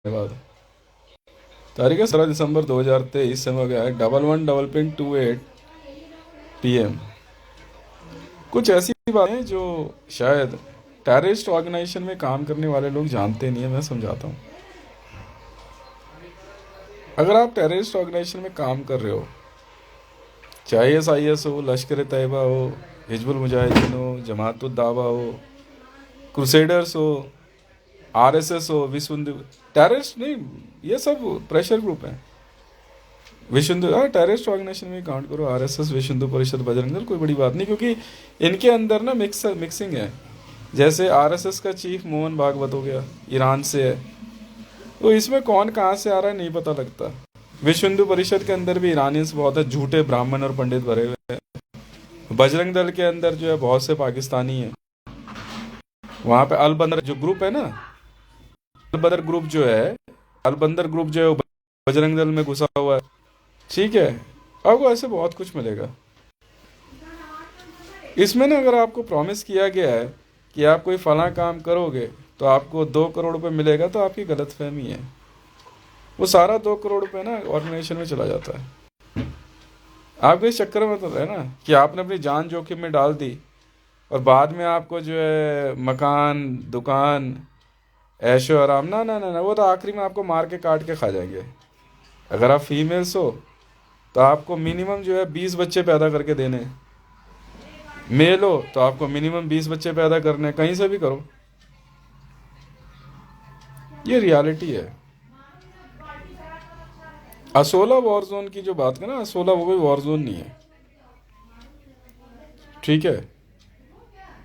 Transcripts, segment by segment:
धन्यवाद। तारीख है 17 दिसंबर 2023, समय हो गया है 11:28 PM। कुछ ऐसी बातें जो शायद टेररिस्ट ऑर्गेनाइजेशन में काम करने वाले लोग जानते नहीं है, मैं समझाता हूँ। अगर आप टेररिस्ट ऑर्गेनाइजेशन में काम कर रहे हो, चाहे ISIS हो, लश्कर तैयबा हो, हिजबुल मुजाहिदीन हो, जमात उद दावा हो, क्रूसेडर्स हो, RSS हो, विश्व हिंदू, टेररिस्ट नहीं, ये सब प्रेशर ग्रुप है। विश्व हिंदू, हाँ, टेररिस्ट ऑर्गेनाइजेशन में काउंट करो, RSS, विश्व हिंदू परिषद, बजरंग दल, कोई बड़ी बात नहीं, क्योंकि इनके अंदर ना मिक्सिंग है। जैसे RSS का चीफ मोहन भागवत हो गया, ईरान से है, तो इसमें कौन कहाँ से आ रहा है नहीं पता लगता। विश्व हिंदू परिषद के अंदर भी ईरानियंस बहुत है, झूठे ब्राह्मण और पंडित भरे हुए हैं। बजरंग दल के अंदर जो है बहुत से पाकिस्तानी हैं। वहाँ पे अल बंदर जो ग्रुप है ना, अल बदर ग्रुप जो है, अल बंदर ग्रुप जो है वो बजरंग दल में घुसा हुआ है। ठीक है, आपको ऐसे बहुत कुछ मिलेगा इसमें ना। अगर आपको प्रॉमिस किया गया है कि आप कोई फला काम करोगे तो आपको 2 करोड़ रुपए मिलेगा, तो आपकी गलतफहमी है। वो सारा 2 करोड़ रुपए ना ऑर्गेनाइजेशन में चला जाता है। आपको इस चक्कर में तो है ना कि आपने अपनी जान जोखिम में डाल दी, और बाद में आपको जो है मकान, दुकान, ऐशो आराम, ना ना ना ना, वो तो आखिरी में आपको मार के काट के खा जाएंगे। अगर आप फीमेल्स हो तो आपको मिनिमम जो है 20 बच्चे पैदा करके देने हैं। मेल हो तो आपको मिनिमम 20 बच्चे पैदा करने हैं, कहीं से भी करो। ये रियलिटी है। असोला वॉर जोन की जो बात करें ना, असोला वो कोई वॉर जोन नहीं है, ठीक है।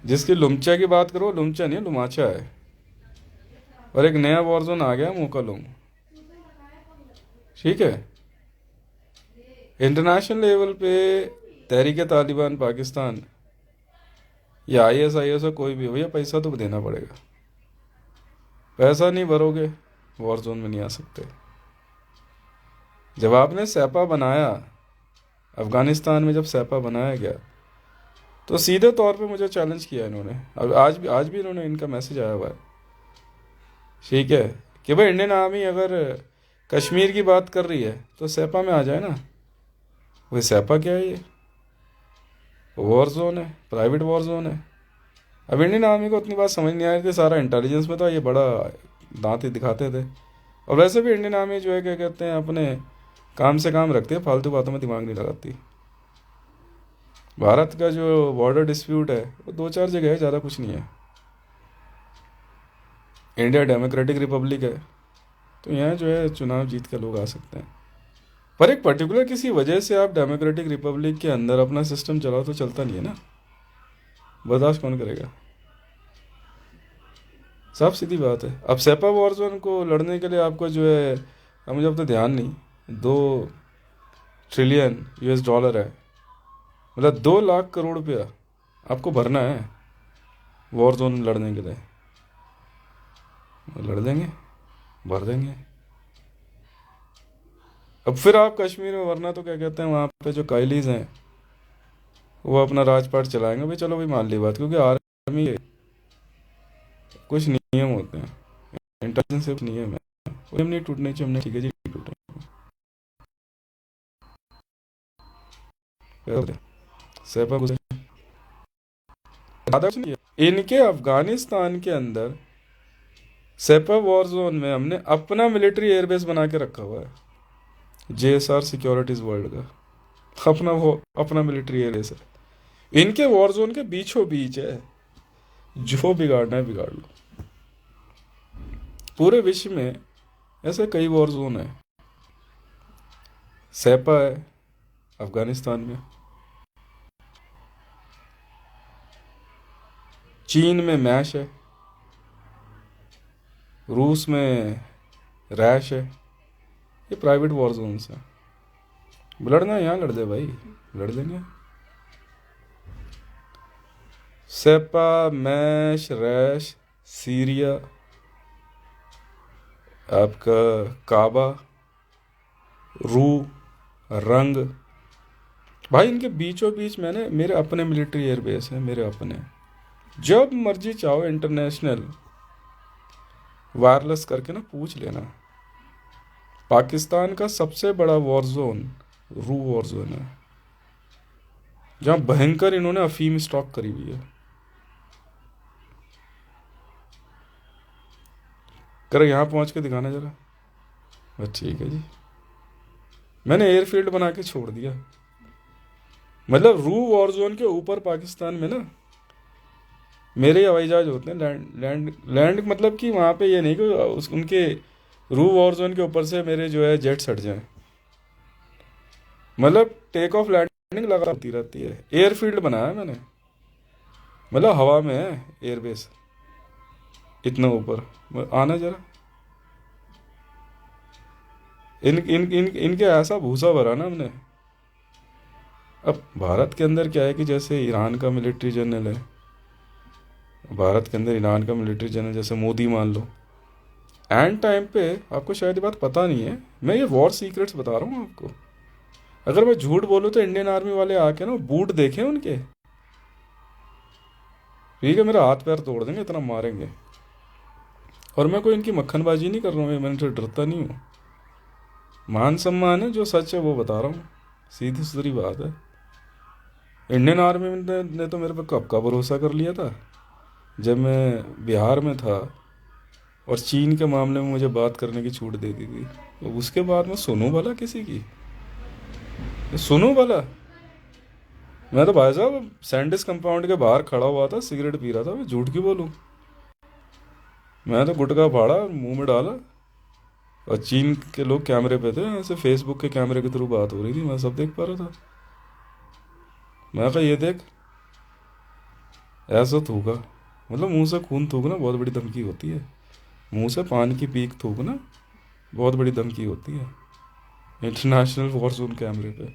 जिसकी लुमचा की बात करो, लुमचा नहीं है, लुमाचा है। और एक नया वॉर जोन आ गया, मोकालुम, ठीक है। इंटरनेशनल लेवल पे तहरीक तालिबान पाकिस्तान या ISIS हो, कोई भी हो, भैया पैसा तो देना पड़ेगा। पैसा नहीं भरोगे वॉर जोन में नहीं आ सकते। जब आपने सैपा बनाया, अफगानिस्तान में जब सैपा बनाया गया, तो सीधे तौर पे मुझे चैलेंज किया इन्होंने। अब आज भी इन्होंने, इनका मैसेज आया हुआ है, ठीक है, कि भाई इंडियन आर्मी अगर कश्मीर की बात कर रही है तो सैपा में आ जाए ना। वही सैपा क्या है? ये वॉर जोन है, प्राइवेट वॉर जोन है। अब इंडियन आर्मी को उतनी बात समझ नहीं आ रही थी, सारा इंटेलिजेंस में था, ये बड़ा दांत ही दिखाते थे। और वैसे भी इंडियन आर्मी जो है, क्या कहते हैं, अपने काम से काम रखती है, फालतू बातों में दिमाग नहीं लगाती। भारत का जो बॉर्डर डिस्प्यूट है वो 2-4 जगह है, ज़्यादा कुछ नहीं है। इंडिया डेमोक्रेटिक रिपब्लिक है, तो यहाँ जो है चुनाव जीत कर लोग आ सकते हैं। पर एक पर्टिकुलर किसी वजह से आप डेमोक्रेटिक रिपब्लिक के अंदर अपना सिस्टम चलाओ तो चलता नहीं है ना, बर्दाश्त कौन करेगा? साफ सीधी बात है। अब सैपा वॉर जोन को लड़ने के लिए आपको जो है, अब मुझे अब तो ध्यान नहीं, 2 ट्रिलियन US डॉलर है, मतलब 2 लाख करोड़ रुपया आपको भरना है वॉर जोन लड़ने के लिए। लड़ देंगे, भर देंगे। अब फिर आप कश्मीर में, वरना तो क्या कहते हैं, वहाँ पे जो कायलीज हैं वो अपना राजपाट चलाएंगे। भाई चलो भाई, मान ली बात, क्योंकि आर्मी के कुछ नियम होते हैं, इंटेलिजेंस सिर्फ नियम है, वो नियम नहीं टूटने चाहिए। हमने ठीक है जी, नहीं टूटे, कर दे। सैपा कुछ ज्यादा कुछ नहीं है। इनके अफगानिस्तान के अंदर सैपा वॉर जोन में हमने अपना मिलिट्री एयरबेस बना के रखा हुआ है, JSR सिक्योरिटीज वर्ल्ड का अपना, वो अपना मिलिट्री एयरबेस है। इनके वॉर जोन के बीचों बीच है, जो बिगाड़ना है बिगाड़ लो। पूरे विश्व में ऐसे कई वॉर जोन है। सैपा है अफगानिस्तान में, चीन में मैश है, रूस में रैश है। ये प्राइवेट वॉर जोन्स हैं। लड़ना यहाँ लड़ दे भाई, लड़ देंगे। सैपा, मैश, रैश, सीरिया, आपका काबा, रू, रंग, भाई इनके बीचों बीच मैंने मेरे अपने मिलिट्री एयरबेस हैं, मेरे अपने। जब मर्जी चाहो इंटरनेशनल वायरलेस करके ना पूछ लेना, पाकिस्तान का सबसे बड़ा वॉर जोन रू वॉर जोन है, जहाँ भयंकर इन्होंने अफीम स्टॉक करी हुई है। कर यहाँ पहुंच के दिखाना जरा। बस ठीक है जी, मैंने एयरफील्ड बना के छोड़ दिया। मतलब रू वॉर जोन के ऊपर पाकिस्तान में ना मेरे हवाई जहाज होते हैं, लैंड लैंड लैंड, मतलब कि वहाँ पे ये नहीं कि उनके रू वॉर जोन के ऊपर से मेरे जो है जेट हट जाए। मतलब टेक ऑफ लैंडिंग लगा होती रहती है। एयरफील्ड बनाया है मैंने, मतलब हवा में है एयरबेस, इतना ऊपर। आना जरा। इन इन इन इनके ऐसा भूसा भरा ना हमने। अब भारत के अंदर क्या है कि जैसे ईरान का मिलिट्री जनरल है, भारत के अंदर ईरान का मिलिट्री जनरल जैसे मोदी मान लो, एंड टाइम पे आपको शायद ये बात पता नहीं है, मैं ये वॉर सीक्रेट्स बता रहा हूँ आपको। अगर मैं झूठ बोलूँ तो इंडियन आर्मी वाले आके ना बूट देखें उनके, ठीक है, मेरा हाथ पैर तोड़ देंगे, इतना मारेंगे। और मैं कोई इनकी मक्खनबाजी नहीं कर रहा हूँ, मैं इनसे डरता नहीं हूँ। मान सम्मान है, जो सच है वो बता रहा हूँ, सीधी सुथरी बात है। इंडियन आर्मी ने तो मेरे पे कब का भरोसा कर लिया था, जब मैं बिहार में था और चीन के मामले में मुझे बात करने की छूट दे दी थी। तो उसके बाद मैं सुनूं भला किसी की, सुनूं भला? मैं तो भाई साहब सैंडिस कंपाउंड के बाहर खड़ा हुआ था, सिगरेट पी रहा था, मैं झूठ क्यों बोलूं? मैं तो गुटखा फाड़ा और मुंह में डाला, और चीन के लोग कैमरे पे थे, ऐसे फेसबुक के कैमरे के थ्रू बात हो रही थी, मैं सब देख पा रहा था। मैं कहा ये देख, ऐसा थूका, मतलब मुंह से खून थूकना बहुत बड़ी धमकी होती है, मुंह से पान की पीक थूकना बहुत बड़ी धमकी होती है इंटरनेशनल वॉर जोन कैमरे पे।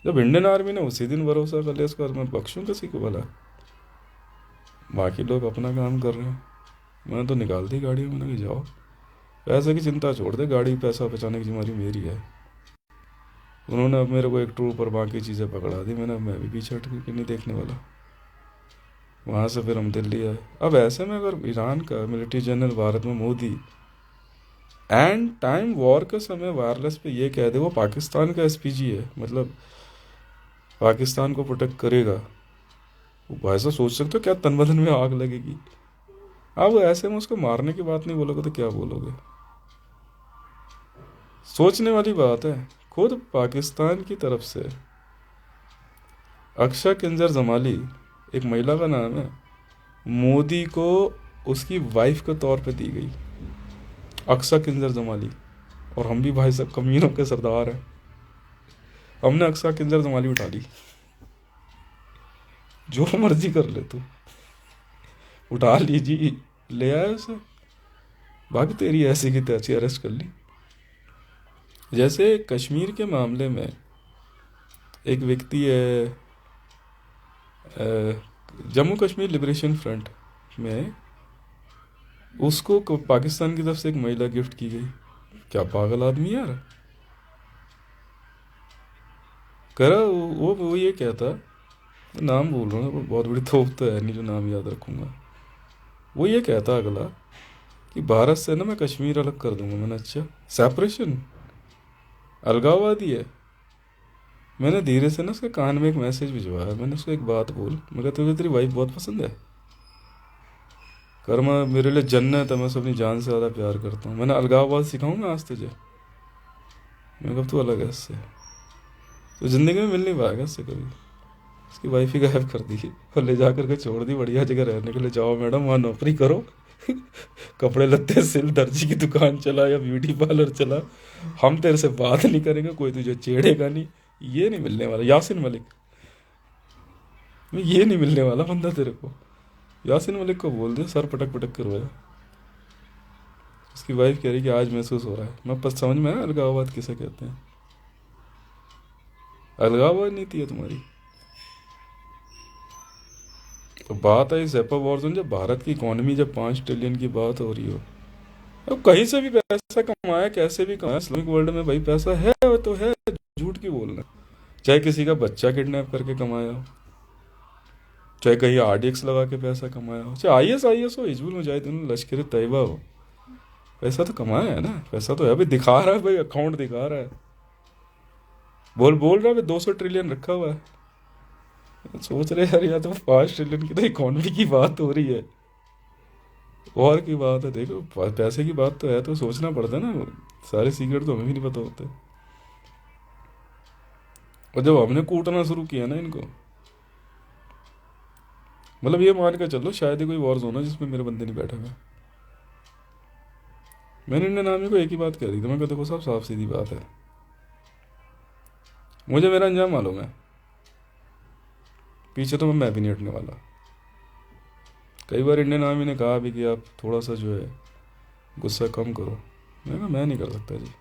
जब इंडियन आर्मी ने उसी दिन भरोसा कर लिया, इसके बाद मैं बख्शूं किसी को भला? बाकी लोग अपना काम कर रहे हैं, मैंने तो निकाल दी गाड़ी, मैंने कि जाओ, पैसे की चिंता छोड़ दे, गाड़ी पैसा बचाने की जिम्मेदारी मेरी है। उन्होंने अब मेरे को एक टूर पर बाकी चीज़ें पकड़ा दी, मैं भी पीछे हट के नहीं देखने वाला। वहाँ से फिर हम दिल्ली आए। अब ऐसे में अगर ईरान का मिलिट्री जनरल भारत में मोदी एंड टाइम वॉर के समय वायरलेस पे ये कह दे वो पाकिस्तान का एसपीजी है, मतलब पाकिस्तान को प्रोटेक्ट करेगा, वो ऐसा सोच सकते हो क्या तन बदन में आग लगेगी? अब ऐसे में उसको मारने की बात नहीं बोलोगे तो क्या बोलोगे? सोचने वाली बात है। खुद पाकिस्तान की तरफ से अक्षा किंजर जमाली, एक महिला का नाम है, मोदी को उसकी वाइफ के तौर पे दी गई, अक्षा किंजर जमाली। और हम भी भाई साहब कमीनों के सरदार हैं, हमने अक्षा किंजर जमाली उठा ली। जो मर्जी कर ले तू, उठा लीजिए, ले आया उसे, बाकी तेरी ऐसी की तैसी अरेस्ट कर ली। जैसे कश्मीर के मामले में एक व्यक्ति है, जम्मू कश्मीर लिबरेशन फ्रंट में, उसको पाकिस्तान की तरफ से एक महिला गिफ्ट की गई। क्या पागल आदमी यार। करा वो ये कहता, नाम बोल रहा हूँ, बहुत बड़ी तोप तो है नहीं जो नाम याद रखूंगा। वो ये कहता अगला कि भारत से ना मैं कश्मीर अलग कर दूंगा। मैंने अच्छा, सेपरेशन, अलगाववादी है। मैंने धीरे से ना उसके कान में एक मैसेज भिजवाया, मैंने उसको एक बात बोल, मैं कहता तुझे तेरी वाइफ बहुत पसंद है? कर्मा मेरे लिए जन्नत है, मैं उसे अपनी जान से ज़्यादा प्यार करता हूँ। मैंने अलगाववाद सिखाऊँ मैं आज तुझे? मैं कब तू अलग है इससे, तो ज़िंदगी में मिल नहीं पाएगा इससे कभी। उसकी वाइफ ही गायब कर दी और ले जा करके छोड़ दी बढ़िया जगह रहने के लिए। जाओ मैडम वहाँ नौकरी करो, कपड़े लत्ते सिल, दर्जी की दुकान चला या ब्यूटी पार्लर चला, हम तेरे से बात नहीं करेंगे, कोई तुझे छेड़ेगा नहीं। ये नहीं मिलने वाला यासिन मलिक, ये नहीं मिलने वाला बंदा तेरे को। यासिन मलिक को बोल दे, सर पटक पटक करवाया। उसकी वाइफ कह रही कि आज महसूस हो रहा है। मैं बस समझ में आया अलगाववाद किसे कहते हैं। अलगाववाद नीति है तुम्हारी। तो बात आई ज़ेपा वॉर जोन, जब भारत की इकोनॉमी जब 5 ट्रिलियन की बात हो रही हो, अब कहीं से भी पैसा कमाया, कैसे भी कमाया, इस्लामिक वर्ल्ड में भाई पैसा है तो है, झूठ की बोलना। चाहे किसी का बच्चा किडनैप करके कमाया हो, चाहे कहीं आरडीएक्स लगा के पैसा कमाया हो, चाहे आईएस हो, हिजबुल मुजाहिदीन, लश्कर तैयबा हो, पैसा तो कमाया है ना, पैसा तो है, अभी दिखा रहा है भाई, अकाउंट दिखा रहा है, बोल बोल रहा है भाई 200 ट्रिलियन रखा हुआ है। सोच रहे यार, या तो 5 ट्रिलियन की तो इकोनॉमी की बात हो रही है, और की बात है, देखो पैसे की बात तो है, तो सोचना पड़ता है ना, सारे सीक्रेट तो हमें भी नहीं पता होते। और जब हमने कूटना शुरू किया ना इनको, मतलब ये मान के चलो शायद ही कोई वॉर जोन है जिसमें मेरे बंदे नहीं बैठे हुए। मैंने इंडियन आर्मी को एक ही बात कह दी थी, मैं कहता देखो साहब, साफ सीधी बात है, मुझे मेरा अंजाम मालूम है, पीछे तो मैं भी नहीं हटने वाला। कई बार इंडियन आर्मी ने कहा भी कि आप थोड़ा सा जो है गुस्सा कम करो, मैं कहा मैं नहीं कर सकता जी,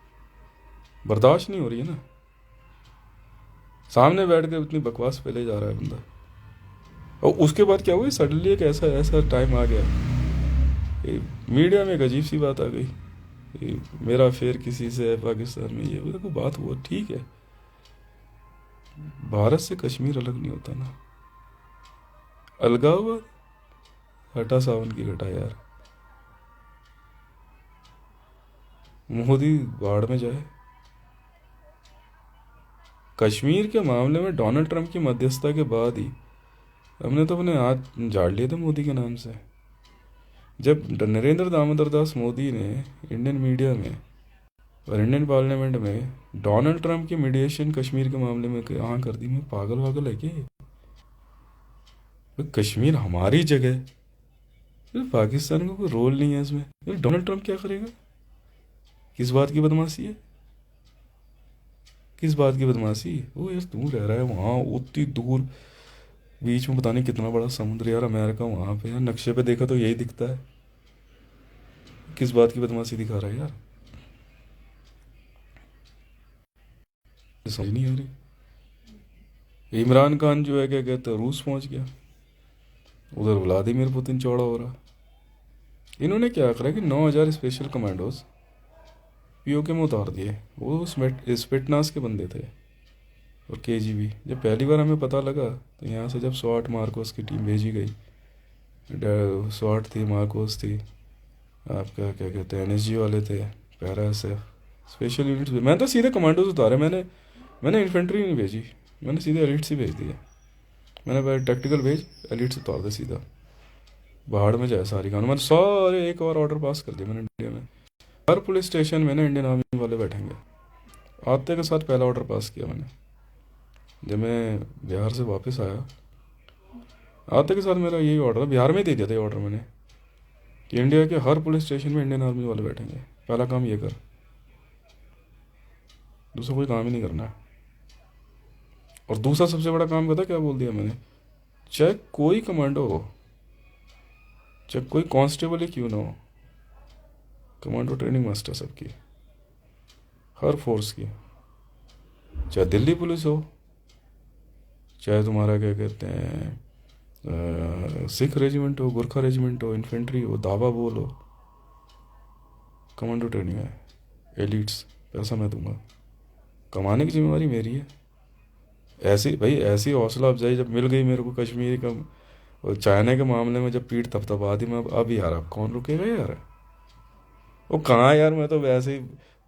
बर्दाश्त नहीं हो रही है ना, सामने बैठ के इतनी बकवास फैले जा रहा है बंदा। और उसके बाद क्या हुआ, सडनली एक ऐसा ऐसा टाइम आ गया, मीडिया में एक अजीब सी बात आ गई कि मेरा अफेयर किसी से है पाकिस्तान में, ये देखो बात हुआ ठीक है, भारत से कश्मीर अलग नहीं होता ना, अलगाव हटा सावन की घटा यार, मोदी बाढ़ में जाए। कश्मीर के मामले में डोनाल्ड ट्रंप की मध्यस्थता के बाद ही हमने तो अपने हाथ झाड़ लिए थे मोदी के नाम से। जब नरेंद्र दामोदर दास मोदी ने इंडियन मीडिया में और इंडियन पार्लियामेंट में डोनाल्ड ट्रंप की मीडिएशन कश्मीर के मामले में हाँ कर दी, मैं पागल वागल है क्या ये? कश्मीर हमारी जगह है, पाकिस्तान का कोई रोल नहीं है इसमें, डोनाल्ड ट्रंप क्या करेगा? किस बात की बदमाशी है, किस बात की बदमाशी? वो यार तू रह रहा है वहाँ उतनी दूर, बीच में पता नहीं कितना बड़ा समुद्र यार, अमेरिका वहाँ पे यार, नक्शे पे देखा तो यही दिखता है, किस बात की बदमाशी दिखा रहा है यार, समझ नहीं आ रही। इमरान खान जो है क्या कहते हैं रूस पहुंच गया, उधर व्लादिमीर पुतिन चौड़ा हो रहा। इन्होंने क्या करा कि 9,000 स्पेशल कमांडोज पीओके में उतार दिए, वो स्पिटनास के बंदे थे, और केजीबी। जब पहली बार हमें पता लगा तो यहाँ से जब स्वाट मार्कोस की टीम भेजी गई, स्वाट थी, मार्कोस थी, आपका क्या कहते हैं एनएसजी वाले थे, पैरा एसएफ, स्पेशल यूनिट्स भी, मैं तो सीधे कमांडोज उतारे, मैंने मैंने इन्फेंट्री नहीं भेजी, मैंने सीधे एलिट्स ही भेज दिए, मैंने भाई टैक्टिकल भेज, एलिट्स उतार दे सीधा, बाहर में जाए सारी खाना। मैंने सारे एक और ऑर्डर पास कर दिया मैंने इंडिया में, हर पुलिस स्टेशन में ना इंडियन आर्मी वाले बैठेंगे, आते के साथ पहला ऑर्डर पास किया मैंने। जब मैं बिहार से वापस आया, आते के साथ मेरा यही ऑर्डर था, बिहार में दे दिया था ये ऑर्डर मैंने, कि इंडिया के हर पुलिस स्टेशन में इंडियन आर्मी वाले बैठेंगे, पहला काम ये कर, दूसरा कोई काम ही नहीं करना है। और दूसरा सबसे बड़ा काम पता क्या बोल दिया मैंने, चाहे कोई कमांडो हो, चाहे कोई कांस्टेबल ही क्यों ना हो, कमांडो ट्रेनिंग मस्ट है सबकी, हर फोर्स की, चाहे दिल्ली पुलिस हो, चाहे तुम्हारा क्या कहते हैं सिख रेजिमेंट हो, गोरखा रेजिमेंट हो, इन्फेंट्री हो, दावा बोल हो, कमांडो ट्रेनिंग है, एलिट्स, पैसा मैं दूंगा, कमाने की जिम्मेवारी मेरी है। ऐसी भाई ऐसी हौसला अफजाई जब मिल गई मेरे को कश्मीर का, और चाइना के मामले में जब पीठ थपथपा दी, मैं अब यार अब कौन रुकेगा यार, वो कहाँ यार, मैं तो वैसे ही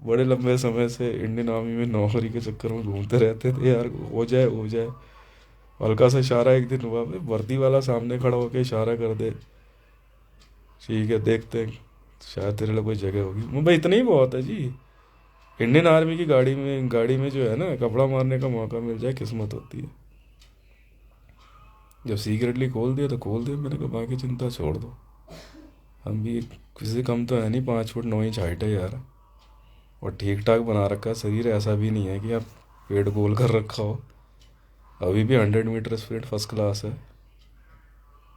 बड़े लंबे समय से इंडियन आर्मी में नौकरी के चक्कर में घूमते रहते थे यार, हो जाए हो जाए, हल्का सा इशारा एक दिन हुआ, भाई वर्दी वाला सामने खड़ा होकर इशारा कर दे, ठीक है देखते हैं शायद तेरे लिए कोई जगह होगी, भाई इतना ही बहुत है जी। इंडियन आर्मी की गाड़ी में जो है ना कपड़ा मारने का मौका मिल जाए किस्मत होती है। जब सीक्रेटली खोल दिया तो खोल दिया, मैंने कहा बाकी चिंता छोड़ दो, हम भी किसी कम तो है नहीं, 5 फुट 9 इंच हाइट है यार, और ठीक ठाक बना रखा शरीर, ऐसा भी नहीं है कि आप पेट गोल कर रखा हो, अभी भी 100 मीटर स्प्रिंट फर्स्ट क्लास है।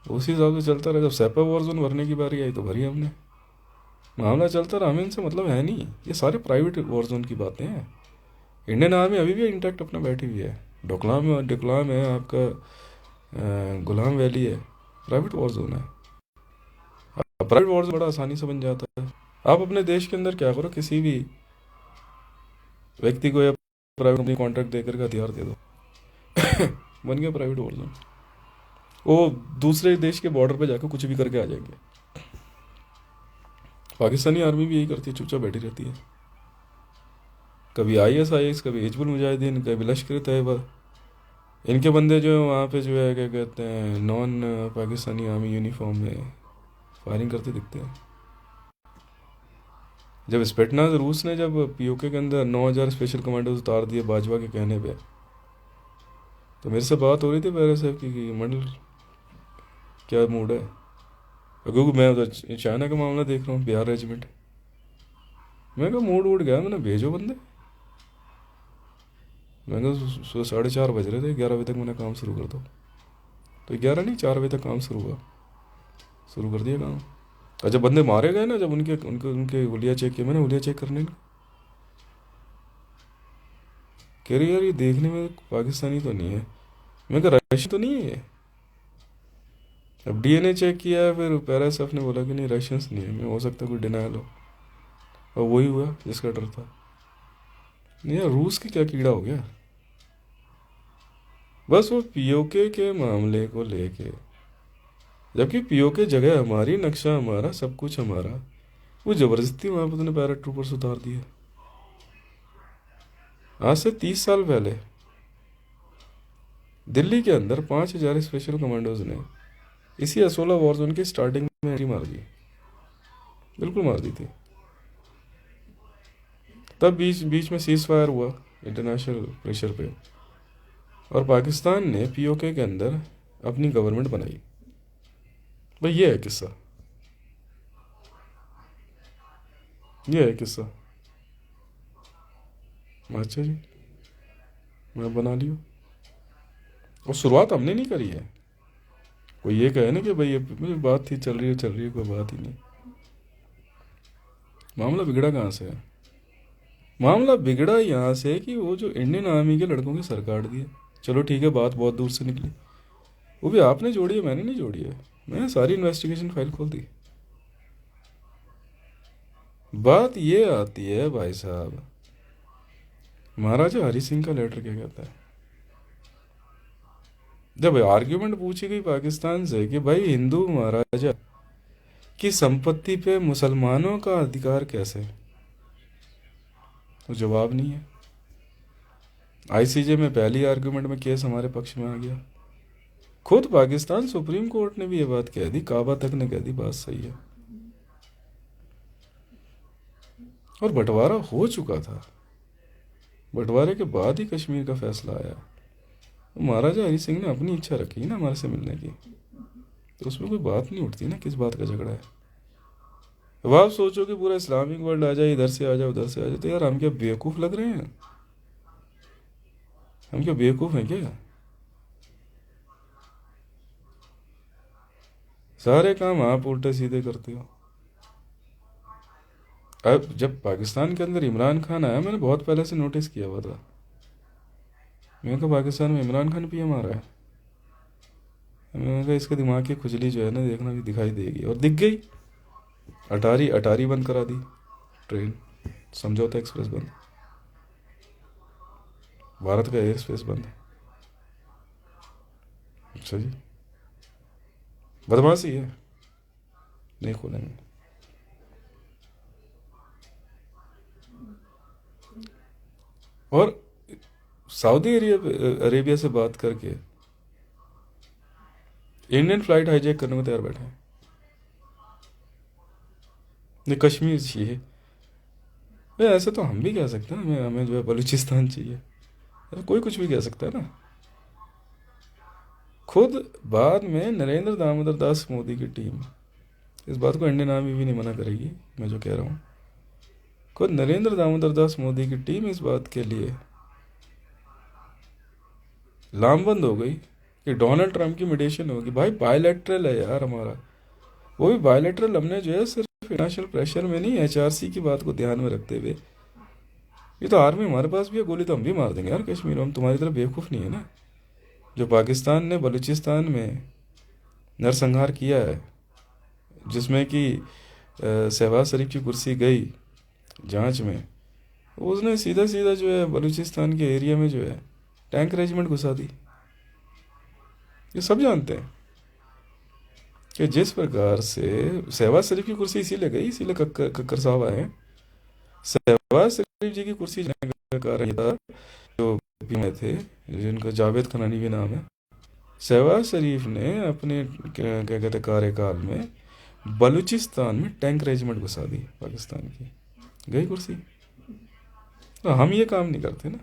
उसी हिसाब से चलता रहा, जब सेपा वॉर जोन भरने की बारी आई तो भरी हमने, मामला चलता रहा, हमें इनसे मतलब है नहीं, ये सारे प्राइवेट वॉर जोन की बातें हैं। इंडियन आर्मी अभी भी इंटैक्ट अपना बैठी हुई है, डोकलाम है आपका, गुलाम वैली है, प्राइवेट वॉर जोन है। प्राइवेट वॉर बड़ा आसानी से बन जाता है। आप अपने देश के अंदर क्या करो, किसी भी व्यक्ति को या प्राइवेट कंपनी कॉन्ट्रैक्ट देकर के हथियार दे दो बन गया प्राइवेट वॉर जोन, वो दूसरे देश के बॉर्डर पे जाकर कुछ भी करके आ जाएंगे, पाकिस्तानी आर्मी भी यही करती है, चुपचाप बैठी रहती है। कभी ISIS, कभी हिजबुल मुजाहिदीन, कभी लश्कर तैयबा। इनके बंदे जो है वहाँ पे जो है क्या कहते हैं नॉन पाकिस्तानी आर्मी यूनिफॉर्म में फायरिंग करते दिखते हैं। जब स्पेटनाज रूस ने जब POK के अंदर 9,000 स्पेशल कमांडोज उतार दिए बाजवा के कहने पे, तो मेरे से बात हो रही थी पहले साहब की कि मंडल क्या मूड है, क्योंकि मैं उधर चाइना का मामला देख रहा हूँ, बिहार रेजिमेंट। मैं कहा मूड वूड गया, मैंने भेजो बंदे। मैं कहा 4:30 बज रहे थे, 11 बजे तक मैंने काम शुरू कर दो। तो 11 नहीं, 4 बजे तक काम शुरू हुआ, शुरू कर दिया काम। और जब बंदे मारे गए ना, जब उनके उनके उनके हुलिया चेक किए, मैंने हुलिया चेक करने कह रही यार ये देखने में पाकिस्तानी तो नहीं है। मैं कहा रशियन तो नहीं है ये। अब DNA चेक किया, फिर पैराएसएफ ने बोला कि नहीं रशियंस नहीं है। मैं हो सकता कोई डिनायल हो, और वही हुआ जिसका डर था। नहीं यार, रूस की क्या कीड़ा हो गया। बस वो POK के मामले को लेके, जबकि POK जगह हमारी, नक्शा हमारा, सब कुछ हमारा, वो जबरदस्ती वहां पर उन्होंने पैरा ट्रूपर्स उतार दिए। आज से 30 साल पहले दिल्ली के अंदर 5,000 स्पेशल कमांडोज ने इसी असोला वॉर जोन की स्टार्टिंग में एंट्री मार दी, बिल्कुल मार दी थी। तब बीच बीच में सीज फायर हुआ इंटरनेशनल प्रेशर पे, और पाकिस्तान ने POK के अंदर अपनी गवर्नमेंट बनाई। भाई ये है किस्सा, ये है किस्सा। अच्छा जी, मैं बना लियो। और शुरुआत हमने नहीं करी है। कोई ये कहे ना कि भाई ये बात थी, चल रही है, कोई बात ही नहीं। मामला बिगड़ा कहाँ से है? मामला बिगड़ा यहाँ से कि वो जो इंडियन आर्मी के लड़कों की सर काट दिए। चलो ठीक है, बात बहुत दूर से निकली, वो भी आपने जोड़ी है, मैंने नहीं जोड़ी है। मैंने सारी इन्वेस्टिगेशन फाइल खोल दी। बात ये आती है भाई साहब, महाराजा हरि सिंह का लेटर क्या कहता है? जब आर्ग्यूमेंट पूछी गई पाकिस्तान से कि भाई हिंदू महाराजा की संपत्ति पे मुसलमानों का अधिकार कैसे, तो जवाब नहीं है। ICJ में पहली आर्ग्यूमेंट में केस हमारे पक्ष में आ गया। खुद पाकिस्तान सुप्रीम कोर्ट ने भी ये बात कह दी, काबा तक ने कह दी बात सही है। और बंटवारा हो चुका था, बंटवारे के बाद ही कश्मीर का फैसला आया। महाराजा हरि सिंह ने अपनी इच्छा रखी ना हमारे से मिलने की, तो उसमें कोई बात नहीं उठती ना किस बात का झगड़ा है। अब आप सोचो कि पूरा इस्लामिक वर्ल्ड आ जाए, इधर से आ जाए, उधर से आ जाए, तो यार हम क्या बेवकूफ़ लग रहे हैं? हम क्या बेवकूफ़ हैं क्या? सारे काम आप उल्टे सीधे करते हो। अब जब पाकिस्तान के अंदर इमरान खान आया, मैंने बहुत पहले से नोटिस किया हुआ था। मैंने कहा पाकिस्तान में इमरान खान PM आ रहा है। मैंने कहा इसके दिमाग की खुजली जो है ना, देखना भी दिखाई देगी, और दिख गई। अटारी अटारी बंद करा दी, ट्रेन समझौता एक्सप्रेस बंद, भारत का एयर स्पेस बंद। अच्छा जी, बदमाशी है, नहीं खोलेंगे। और सऊदी अरेबिया से बात करके इंडियन फ्लाइट हाईजैक करने को तैयार बैठे हैं। ये कश्मीर चाहिए, ऐसे तो हम भी कह सकते हैं, हमें हमें जो है बलूचिस्तान चाहिए, ऐसे कोई कुछ भी कह सकता है ना। खुद बाद में नरेंद्र दामोदर दास मोदी की टीम, इस बात को इंडियन आर्मी भी नहीं मना करेगी मैं जो कह रहा हूँ, खुद नरेंद्र दामोदर दास मोदी की टीम इस बात के लिए लामबंद हो गई कि डोनाल्ड ट्रंप की मिडिएशन होगी। भाई बायलैटरल है यार हमारा, वो भी बायलैटरल हमने जो है सिर्फ फाइनेंशियल प्रेशर में नहीं, HRC की बात को ध्यान में रखते हुए। ये तो आर्मी हमारे पास भी है, गोली तो हम भी मार देंगे यार कश्मीर में, हम तुम्हारी तरह बेवकूफ़ नहीं है ना। जो पाकिस्तान ने बलूचिस्तान में नरसंहार किया है, जिसमें कि शहबाज शरीफ की कुर्सी गई जांच में, उसने सीधा सीधा जो है बलूचिस्तान के एरिया में जो है टैंक रेजिमेंट घुसा दी। ये सब जानते हैं कि जिस प्रकार से शहबाज शरीफ की कुर्सी इसीलिए गई, इसीलिए कक्कर कक्कर साहब आए हैं। शहबाज शरीफ जी की कुर्सी जाने का कारण ये था, जो में थे, जिनका जावेद खनानी भी नाम है। शहबाज शरीफ ने अपने क्या क्या कहते कार्यकाल में बलूचिस्तान में टैंक रेजिमेंट घुसा दी पाकिस्तान की, गई कुर्सी। तो हम ये काम नहीं करते ना,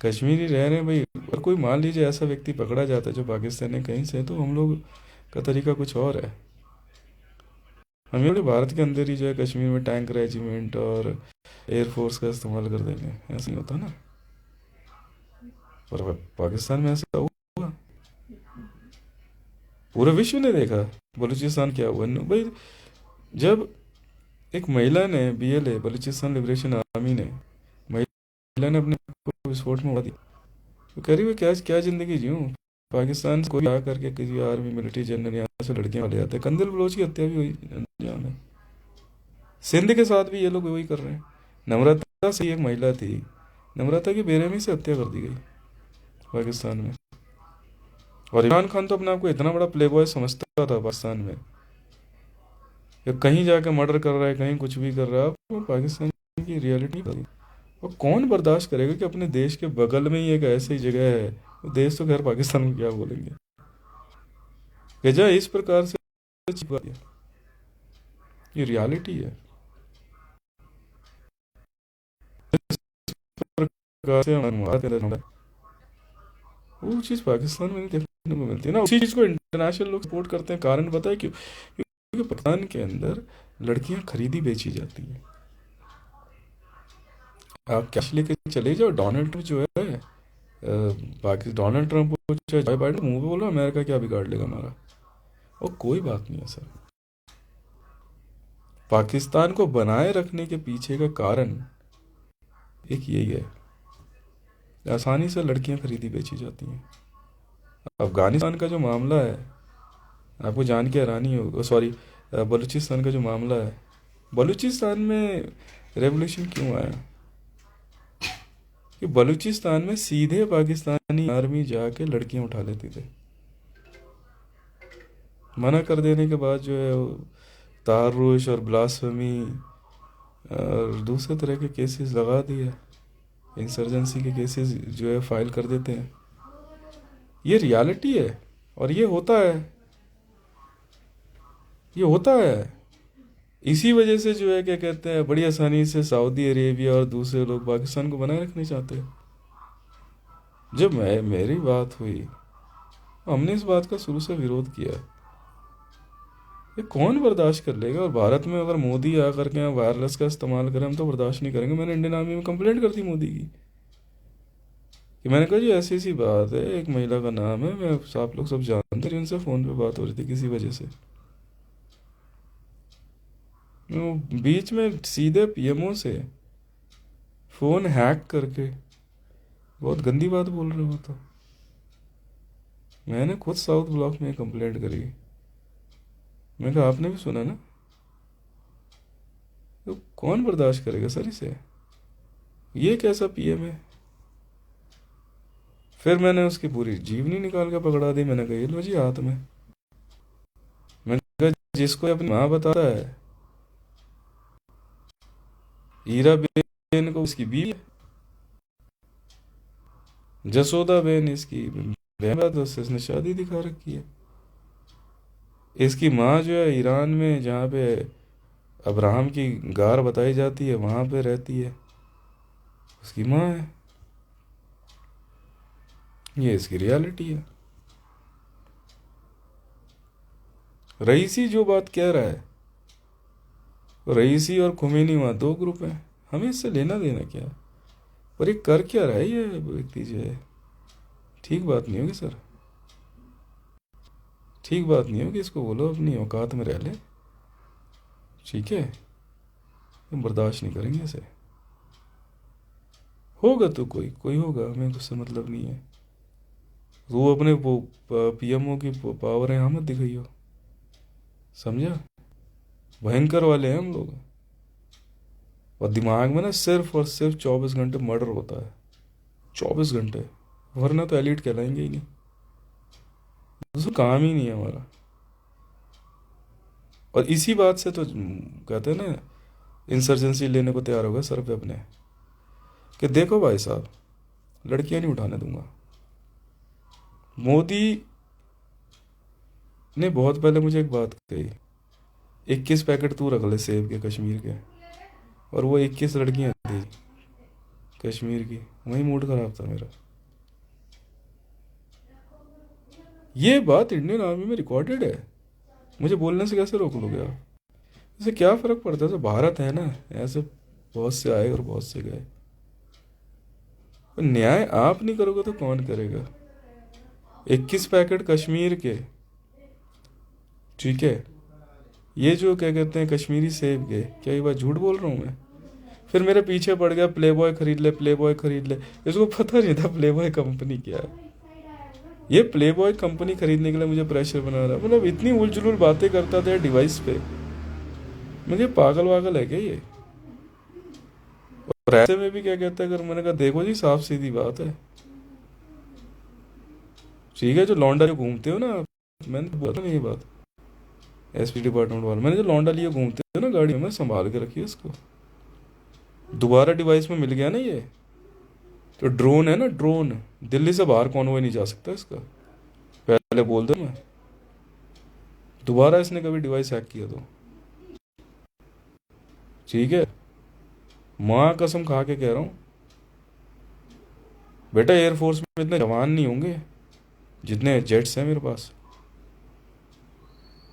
कश्मीरी रह रहे हैं भाई। और कोई मान लीजिए ऐसा व्यक्ति पकड़ा जाता है जो पाकिस्तान है कहीं से, तो हम लोग का तरीका कुछ और है। हम ये भारत के अंदर ही जो है कश्मीर में टैंक रेजिमेंट और एयरफोर्स का इस्तेमाल कर देंगे, ऐसा नहीं होता ना। पर पाकिस्तान में ऐसा हुआ, पूरा विश्व ने देखा बलूचिस्तान क्या हुआ भाई। जब एक महिला ने बीएलए बलूचिस्तान लिबरेशन आर्मी ने, महिला ने अपने आप को विस्फोट में उड़ा दिया, तो कह रही है क्या क्या जिंदगी जीऊँ। पाकिस्तान से कोई आ करके किसी आर्मी मिलिट्री जनरल यहाँ से लड़कियां ले आते हैं, कंदल बलोच की हत्या भी हुई अंजाम है। सिंध के साथ भी ये लोग वही कर रहे हैं। नम्रता से एक महिला थी, नम्रता की बेरहमी से हत्या कर दी गई पाकिस्तान में। और इमरान खान तो अपने आप को इतना बड़ा प्ले बॉय समझता था पाकिस्तान में, या कहीं जाके मर्डर कर रहा है, कहीं कुछ भी कर रहा है, वो पाकिस्तान की रियलिटी थी। और कौन बर्दाश्त करेगा कि अपने देश के बगल में ही एक ऐसी जगह है, वो देश तो खैर पाकिस्तान को क्या बोलेंगे, गजा इस प्रकार से छिपा दिया। ये रियलिटी है। इस प्रकार से वो चीज़ पाकिस्तान में नहीं देखने को मिलती है ना। उसी चीज़ को इंटरनेशनल लोग सपोर्ट करते हैं। कारण पता है क्यों? क्योंकि पाकिस्तान के अंदर लड़कियां खरीदी बेची जाती हैं। आप कैश लेके चले जाओ, डोनाल्ड ट्रंप जो है, बाकी डोनाल्ड ट्रंप हो चाहे जो बाइडेन, मुंह पे बोलो अमेरिका क्या बिगाड़ लेगा हमारा, और कोई बात नहीं है सर। पाकिस्तान को बनाए रखने के पीछे का कारण एक यही है, आसानी से लड़कियां खरीदी बेची जाती हैं। अफगानिस्तान का जो मामला है, आपको जान के हैरानी हो, सॉरी, बलूचिस्तान का जो मामला है, बलूचिस्तान में रेवोल्यूशन क्यों आया? कि बलूचिस्तान में सीधे पाकिस्तानी आर्मी जाके लड़कियां उठा लेती थे। मना कर देने के बाद जो है तारुश और ब्लास्फेमी और दूसरे तरह के केसेस लगा दिए, इंसर्जेंसी के केसेस जो है फाइल कर देते हैं। ये रियलिटी है और ये होता है, ये होता है। इसी वजह से जो है क्या कहते हैं, बड़ी आसानी से सऊदी अरेबिया और दूसरे लोग पाकिस्तान को बनाए रखना चाहते हैं। जब मेरी बात हुई, हमने इस बात का शुरू से विरोध किया। ये कौन बर्दाश्त कर लेगा? और भारत में अगर मोदी आकर के यहाँ वायरलेस का इस्तेमाल करें, हम तो बर्दाश्त नहीं करेंगे। मैंने इंडियन आर्मी में कंप्लेंट कर दी मोदी की, कि मैंने कहा जी ऐसी ऐसी बात है, एक महिला का नाम है, मैं आप लोग सब जानते हैं, जिनसे फ़ोन पे बात हो रही थी किसी वजह से, वो बीच में सीधे पीएमओ से फ़ोन हैक करके बहुत गंदी बात बोल रहे हो। तो मैंने खुद साउथ ब्लॉक में कंप्लेंट करी। मैं कहा आपने भी सुना ना, तो कौन बर्दाश्त करेगा सर इसे? ये कैसा पीएम है? फिर मैंने उसकी पूरी जीवनी निकाल कर पकड़ा दी। मैंने कहा ये लो जी हाथ में। मैंने कहा जिसको अपनी माँ बताता है, हीरा बेन को उसकी बीवी है, जसोदा बेन इसकी बहन, उससे इसने शादी दिखा रखी है। इसकी माँ जो है ईरान में, जहाँ पे अब्राहम की गार बताई जाती है, वहाँ पे रहती है, उसकी माँ है। ये इसकी रियलिटी है। रईसी जो बात कह रहा है, रईसी और खुमैनी वहाँ दो ग्रुप हैं, हमें इससे लेना देना क्या? पर ये कर क्या रहा है ये व्यक्ति जो है? ठीक बात नहीं होगी सर, ठीक बात नहीं होगी। इसको बोलो अपनी औकात में रह ले, ठीक है? हम बर्दाश्त नहीं करेंगे इसे। होगा तो कोई कोई होगा, हमें उससे मतलब नहीं है। वो अपने वो पीएमओ की पावर है, हम मत दिखाइयो, समझा? भयंकर वाले हैं हम लोग। और दिमाग में ना सिर्फ और सिर्फ 24 घंटे मर्डर होता है, 24 घंटे, वरना तो एलिट कहलाएंगे ही नहीं। दूसरा काम ही नहीं है हमारा। और इसी बात से तो कहते हैं ना, इंसर्जेंसी लेने को तैयार होगा सर पे अपने, कि देखो भाई साहब, लड़कियां नहीं उठाने दूंगा। मोदी ने बहुत पहले मुझे एक बात कही, 21 पैकेट तू रख ले सेब के कश्मीर के, और वो 21 लड़कियां थी कश्मीर की, वही मूड खराब था मेरा। ये बात इंडियन आर्मी में रिकॉर्डेड है, मुझे बोलने से कैसे रोक लोगे आप? इससे क्या फर्क पड़ता है? तो भारत है ना, ऐसे बहुत से आए और बहुत से गए। पर न्याय आप नहीं करोगे तो कौन करेगा? 21 पैकेट कश्मीर के, ठीक है, ये जो क्या कहते हैं कश्मीरी सेब के, क्या ये बात झूठ बोल रहा हूँ मैं? फिर मेरे पीछे पड़ गया, प्ले बॉय खरीद ले, प्ले बॉय खरीद ले। इसको पता नहीं था प्ले बॉय कंपनी क्या है। ये प्ले बॉय कंपनी खरीदने के लिए मुझे प्रेशर बना रहा, मतलब इतनी उलझुल बातें करता था डिवाइस पे। मुझे पागल वागल है क्या ये? और ऐसे में भी क्या कहता है, अगर मैंने कहा देखो जी साफ सीधी बात है, ठीक है, जो लौंडा जो घूमते हो ना आप, मैंने तो बोला ना ये बात, एसपी डिपार्टमेंट वाले, मैंने जो लौंडा लिए घूमते हो ना गाड़ी में, संभाल के रखिए इसको। दोबारा डिवाइस में मिल गया ना ये, तो ड्रोन है ना, ड्रोन, दिल्ली से बाहर कॉन्वॉय नहीं जा सकता इसका, पहले बोल दो मैं। दोबारा इसने कभी डिवाइस हैक किया तो, ठीक है, माँ कसम खा के कह रहा हूँ बेटा, एयरफोर्स में इतने जवान नहीं होंगे जितने जेट्स हैं मेरे पास।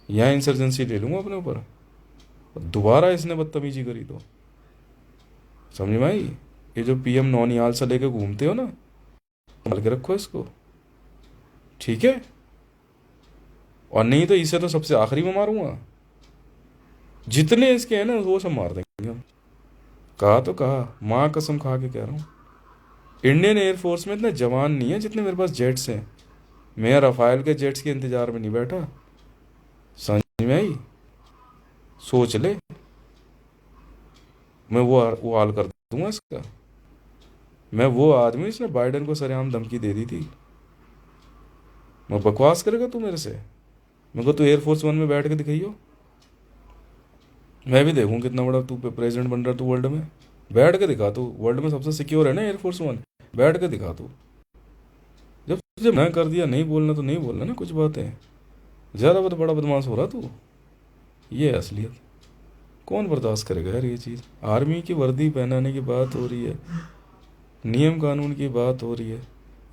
यहाँ इंसर्जेंसी ले लूंगा अपने ऊपर, और दोबारा इसने बदतमीजी करी तो समझ में आई? ये जो पीएम नौनियाल से लेके घूमते हो ना, संभाल के रखो इसको, ठीक है? और नहीं तो इसे तो सबसे आखिरी में मारूंगा, जितने इसके हैं ना वो सब मार देंगे हम। कहा तो कहा, माँ कसम खा के कह रहा हूँ, इंडियन एयरफोर्स में इतने जवान नहीं है जितने मेरे पास जेट्स हैं। मैं रफाइल के जेट्स के इंतजार में नहीं बैठा, समझ में आई? सोच ले, मैं वो हाल कर दूंगा इसका। मैं वो आदमी जिसने बाइडेन को सरेआम धमकी दे दी थी। मैं बकवास करेगा तू मेरे से? मेरे को तू एयरफोर्स वन में बैठ के दिखाइयो, मैं भी देखूं कितना बड़ा तू प्रेसिडेंट बन रहा तू वर्ल्ड में। बैठ के दिखा तू, वर्ल्ड में सबसे सिक्योर है ना एयरफोर्स वन, बैठ के दिखा तू। जब तुझे मैं कर दिया नहीं बोलना तो नहीं बोलना ना कुछ बातें, ज़्यादा बड़ा बदमाश हो रहा तू। ये है असलियत, कौन बर्दाश्त करेगा यार ये चीज़? आर्मी की वर्दी पहनाने की बात हो रही है, नियम कानून की बात हो रही है,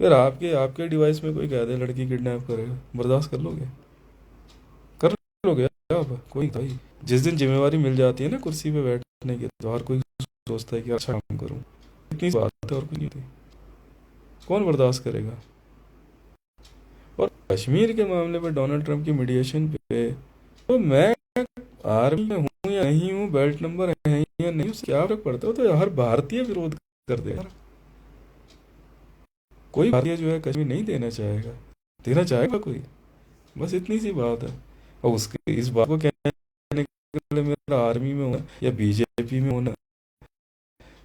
फिर आपके आपके डिवाइस में कोई कह दे लड़की किडनैप करेगा, बर्दाश्त कर लोगे? कर लोगे आप? कोई भाई, जिस दिन जिम्मेवारी मिल जाती है ना कुर्सी पे बैठने की, तो हर कोई सोचता है कि अच्छा काम करूं, इतनी बात है और कोई नहीं होती। कौन बर्दाश्त करेगा? और कश्मीर के मामले में डोनाल्ड ट्रंप की मीडिएशन पे, तो मैं आर्मी में हूँ या नहीं हूँ, बेल्ट नंबर है या नहीं, उससे क्या फर्क पड़ता है? तो हर भारतीय विरोध कर देगा। कोई भारतीय जो है कश्मीर नहीं देना चाहेगा, देना चाहेगा कोई? बस इतनी सी बात है। और उसके इस बात को कहने के लिए मेरा आर्मी में होना या बीजेपी में होना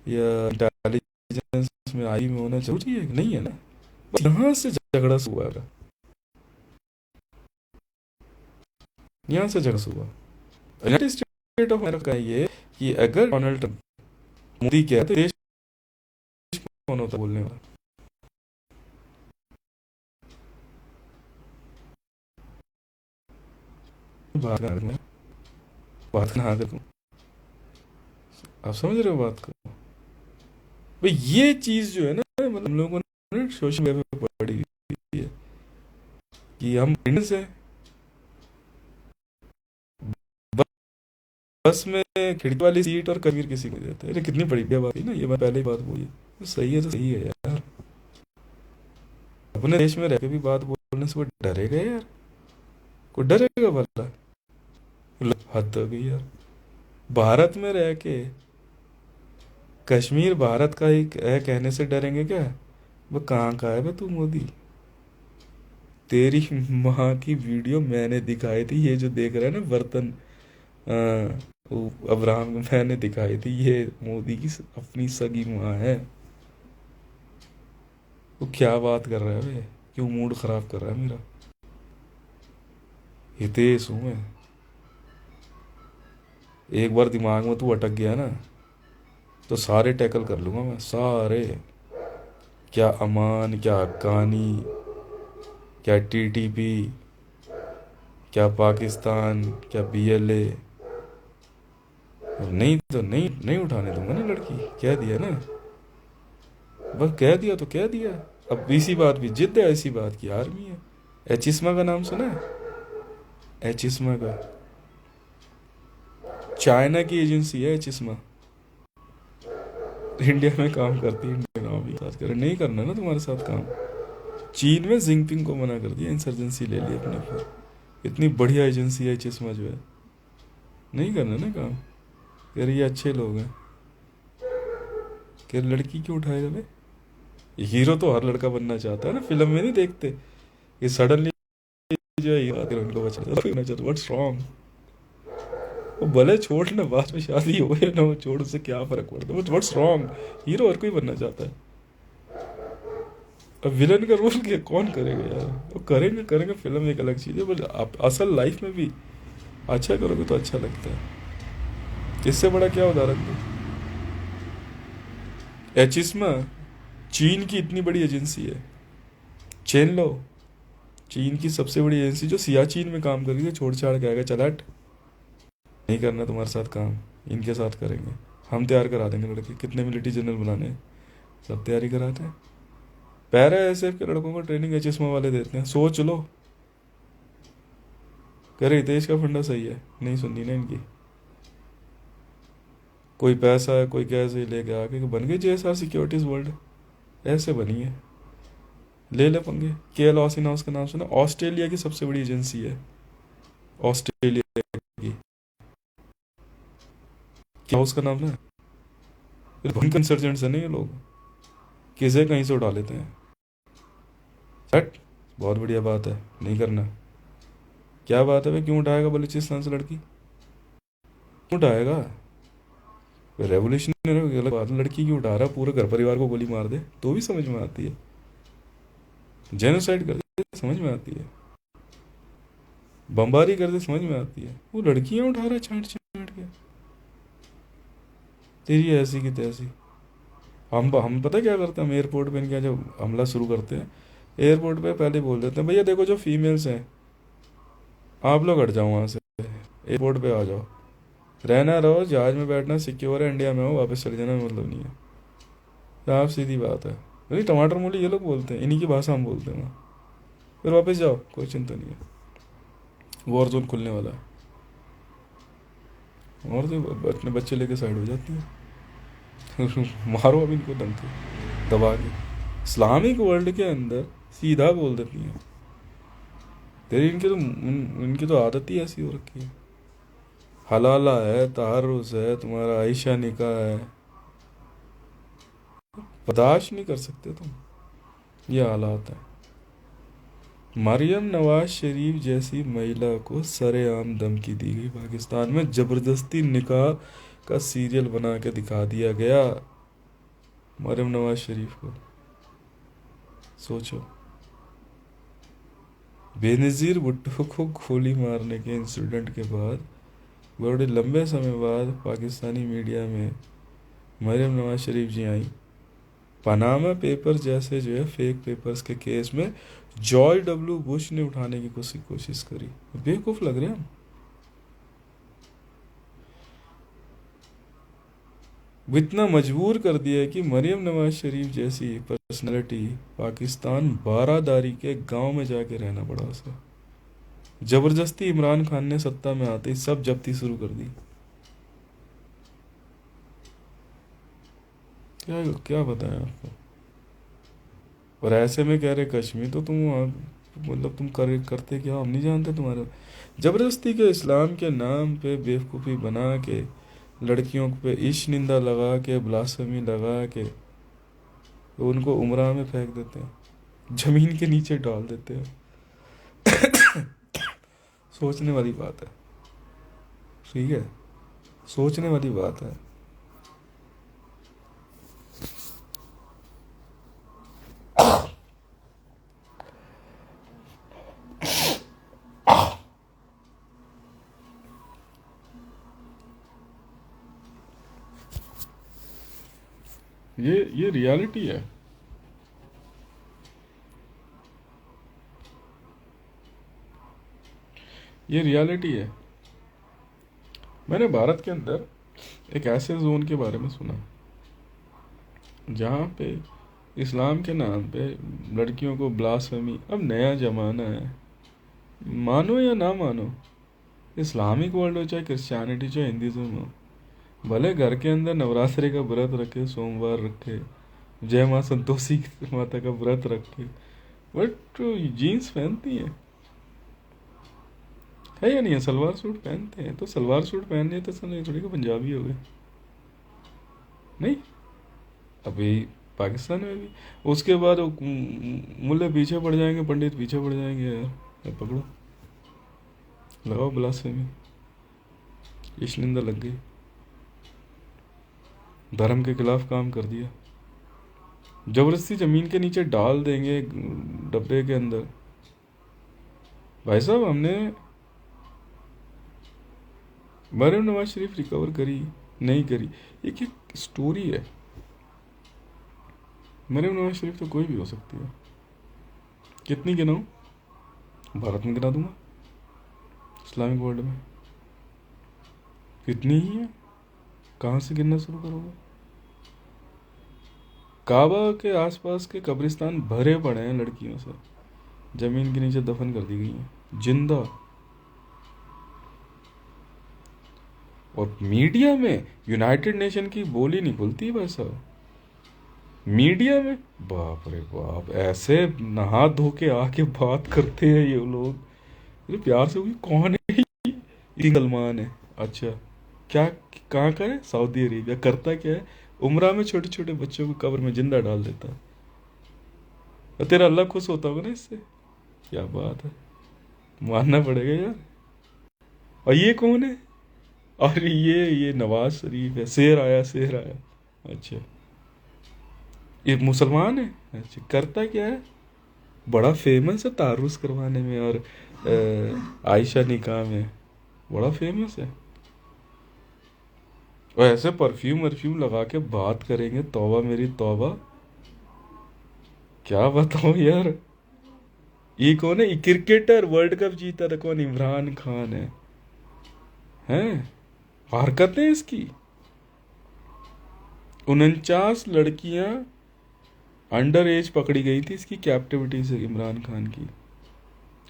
या इंटेलिजेंस में आई में होना जरूरी है? नहीं है ना। बस यहाँ से झगड़ा हुआ है, यहाँ से झगड़ा हुआ। यूनाइटेड स्टेट ऑफ अमेरिका का ये कि अगर डोनाल्ड ट्रंप मोदी क्या है तो देश कौन होता बोलने वाला? बात करना, बात कहाँ करूँ? आप समझ रहे हो बात को? भाई ये चीज जो है ना, मतलब हम लोगों ने सोशल मीडिया पे पढ़ी हुई है कि हम इंडियंस हैं, बस में खिड़की वाली सीट और कबीर किसी को देते हैं। अरे कितनी बड़ी बात है ना, ये मैं पहले ही बात बोली। तो सही है, तो सही है यार। अपने देश में रह के भी बात बोलने से वो डरेगा यार? कोई डरेगा भला? हद हो गई यार। भारत में रह के कश्मीर भारत का ही है कहने से डरेंगे क्या? वो कहाँ का है बे तू मोदी? तेरी माँ की वीडियो मैंने दिखाई थी, ये जो देख रहा है ना बर्तन, वो अब्राहम को मैंने दिखाई थी, ये मोदी की अपनी सगी माँ है। वो क्या बात कर रहा है बे? क्यों मूड खराब कर रहा है मेरा? हितेश हूँ मैं, एक बार दिमाग में तू अटक गया ना तो सारे टैकल कर लूँगा मैं, सारे। क्या अमान, क्या हक्कानी, क्या टीटीपी, क्या पाकिस्तान, क्या बीएलए। और नहीं तो नहीं, नहीं उठाने दूंगा ना लड़की, कह दिया ना। बस कह दिया तो कह दिया। अब इसी बात भी जिद है, ऐसी बात की आर्मी है। एचिस्मा का नाम सुना है? एचिस्मा का, चाइना की एजेंसी है एचिस्मा, इंडिया में काम करती है। इंडियन आर्मी साथ करे, नहीं करना ना तुम्हारे साथ काम। चीन में जिंगपिंग को मना कर दिया, इंसर्जेंसी ले ली अपने पर। इतनी बढ़िया एजेंसी है एचिस्मा जो है, नहीं करना ना काम। कह रही ये अच्छे लोग हैं। कह रही लड़की क्यों उठाएगा बे? हीरो तो हर लड़का बनना चाहता है ना, फिल्म में नहीं देखते ये सडनली जो है उनको बचा। What's wrong? वो भले छोड़ ना, बाद में शादी हो गई ना, वो छोड़, उससे क्या फर्क पड़ता है? What's wrong? हीरो हर कोई बनना चाहता है। अब विलन का रोल क्या कौन करेगा यार? वो करेंगे करेंगे, फिल्म एक अलग चीज़ है, बट आप असल लाइफ में भी अच्छा करोगे तो अच्छा लगता है। इससे बड़ा क्या उदाहरण दो? एचिस्मा चीन की इतनी बड़ी एजेंसी है, चेन लो, चीन की सबसे बड़ी एजेंसी जो सियाचिन में काम कर रही है, छोड़ छाड़ के आएगा, चला हट। नहीं करना तुम्हारे साथ काम, इनके साथ करेंगे। हम तैयार करा देंगे लड़के, कितने मिलिट्री जनरल बनाने हैं, सब तैयारी कराते हैं। पैरा एसएफ के लड़कों को ट्रेनिंग एचएसमा वाले देते हैं, सोच लो। कह रहे हितेश का फंडा सही है, नहीं सुननी ना इनकी। कोई पैसा है, कोई कैसे लेके आके बन गई जेएसआर सिक्योरिटीज वर्ल्ड, ऐसे बनी है। ले ले पंगे। के एल ऑसिन हाउस का नाम सुना? ऑस्ट्रेलिया की सबसे बड़ी एजेंसी है, ऑस्ट्रेलिया की। क्या उसका नाम है? भयंकर इंसर्जेंट्स है ना ये लोग, किसे कहीं से उठा लेते हैं। हट, बहुत बढ़िया बात है, नहीं करना। क्या बात है भाई, क्यों उठाएगा बलूचिस्तान से लड़की? क्यों उठाएगा? रेवोल्यूशन अलग बात है, लड़की क्यों उठा रहा है? पूरे घर परिवार को गोली मार दे तो भी समझ में आती है, जेनोसाइड कर दे समझ में आती है, बमबारी कर दे समझ में आती है। वो लड़कियां उठा रहा है छांट छांट के, तेरी ऐसी की तैसी। हम पता क्या करते हैं? हम एयरपोर्ट पे इनके जब हमला शुरू करते हैं, एयरपोर्ट पे पहले बोल देते हैं, भैया देखो जो फीमेल्स हैं आप लोग हट जाओ वहाँ से, एयरपोर्ट पे आ जाओ, रहना रहो, जहाज में बैठना सिक्योर है, इंडिया में हो वापस चले जाना मतलब नहीं है। साफ सीधी बात है। अरे टमाटर मूली ये लोग बोलते हैं, इन्हीं की भाषा हम बोलते हैं वहाँ। फिर वापस जाओ, कोई चिंता नहीं है, वॉर जोन खुलने वाला है। और तो अपने बच्चे लेके साइड हो जाती है। मारो अब इनको दम के दबा के। इस्लामिक वर्ल्ड के अंदर सीधा बोल देती हैं। तेरी इनकी तो आदत ही ऐसी हो रखी है। हलाला है, तहर्रुस है, तुम्हारा आयशा निकाह है, बर्दाश्त नहीं कर सकते तुम। ये हालात है। मरियम नवाज शरीफ जैसी महिला को सरेआम धमकी दी गई, पाकिस्तान में जबरदस्ती निकाह का सीरियल बना के दिखा दिया गया मरियम नवाज शरीफ को। सोचो, बेनज़ीर भुट्टो को गोली मारने के इंसिडेंट के बाद बड़े लंबे समय बाद पाकिस्तानी मीडिया में मरियम नवाज शरीफ जी आई। पनामा पेपर जैसे जो है फेक पेपर्स के केस में जॉर्ज डब्ल्यू बुश ने उठाने की कोशिश करी। बेवकूफ़ लग रहे हैं हम। वो इतना मजबूर कर दिया है कि मरियम नवाज शरीफ जैसी पर्सनैलिटी पाकिस्तान बारादारी के गांव में जाके रहना पड़ा उसे। जबरदस्ती इमरान खान ने सत्ता में आते ही सब जब्ती शुरू कर दी। क्या क्या बताएं आपको। और ऐसे में कह रहे कश्मीर तो तुम वहाँ, मतलब तुम करते क्या हम नहीं जानते तुम्हारे। जबरदस्ती के इस्लाम के नाम पे बेवकूफ़ी बना के लड़कियों पे इश्क निंदा लगा के ब्लास्फेमी लगा के उनको उमरा में फेंक देते हैं, जमीन के नीचे डाल देते हैं। सोचने वाली बात है, ठीक है, सोचने वाली बात है। ये रियलिटी है। ये रियलिटी है। मैंने भारत के अंदर एक ऐसे जोन के बारे में सुना जहाँ पे इस्लाम के नाम पे लड़कियों को ब्लास्फेमी। अब नया जमाना है, मानो या ना मानो, इस्लामिक वर्ल्ड हो चाहे क्रिश्चियनिटी चाहे हिंदुज़म हो, भले घर के अंदर नवरात्रि का व्रत रखे, सोमवार रखे, जय माँ संतोषी माता का व्रत रखे, बट जीन्स पहनती है या नहीं है? सलवार सूट पहनते हैं। तो सलवार सूट पहनने तो समझ थोड़ी को पंजाबी हो गए, नहीं? अभी पाकिस्तान में भी उसके बाद वो मुल्ले पीछे पड़ जाएंगे, पंडित पीछे पड़ जाएंगे, यार अब पकड़ो, लगाओ ब्लास्फेमी, ईशनिंदा लग गई, धर्म के खिलाफ काम कर दिया, जबरदस्ती जमीन के नीचे डाल देंगे डब्बे के अंदर। भाई साहब, हमने मरियम नवाज शरीफ रिकवर करी नहीं करी, एक एक स्टोरी है। मरियम नवाज शरीफ तो कोई भी हो सकती है। कितनी गिनाऊं? भारत में गिना दूंगा, इस्लामिक वर्ल्ड में कितनी ही है, कहाँ से गिनना शुरू करोगे? काबा के आसपास के कब्रिस्तान भरे पड़े हैं लड़कियों से, जमीन के नीचे दफन कर दी गई हैं जिंदा। और मीडिया में यूनाइटेड नेशन की बोली नहीं खुलती भाई साहब। मीडिया में बाप रे बाप, ऐसे नहा धो के आके बात करते हैं ये लोग। अरे प्यार से, हुई कौन है ये? सलमान है। अच्छा, क्या कहाँ का है? Saudi Arabia. करता क्या है? उम्रा में छोटे छोटे बच्चों को कब्र में जिंदा डाल देता है। और तेरा अल्लाह खुश होता होगा ना इससे। क्या बात है, मानना पड़ेगा यार। और ये कौन है? और ये नवाज शरीफ है। शेर आया, शेर आया। अच्छा, ये मुसलमान है। अच्छा, करता क्या है? बड़ा फेमस है तारुस करवाने में और आयशा निकाह में, बड़ा फेमस है। और ऐसे परफ्यूम वर्फ्यूम लगा के बात करेंगे, तौबा मेरी तौबा। क्या बताऊं यार। ये कौन है? क्रिकेटर, वर्ल्ड कप जीता था कौन? इमरान खान है। हैं? हरकतें इसकी। 49 लड़कियां अंडर एज पकड़ी गई थी इसकी कैप्टिविटी से, इमरान खान की।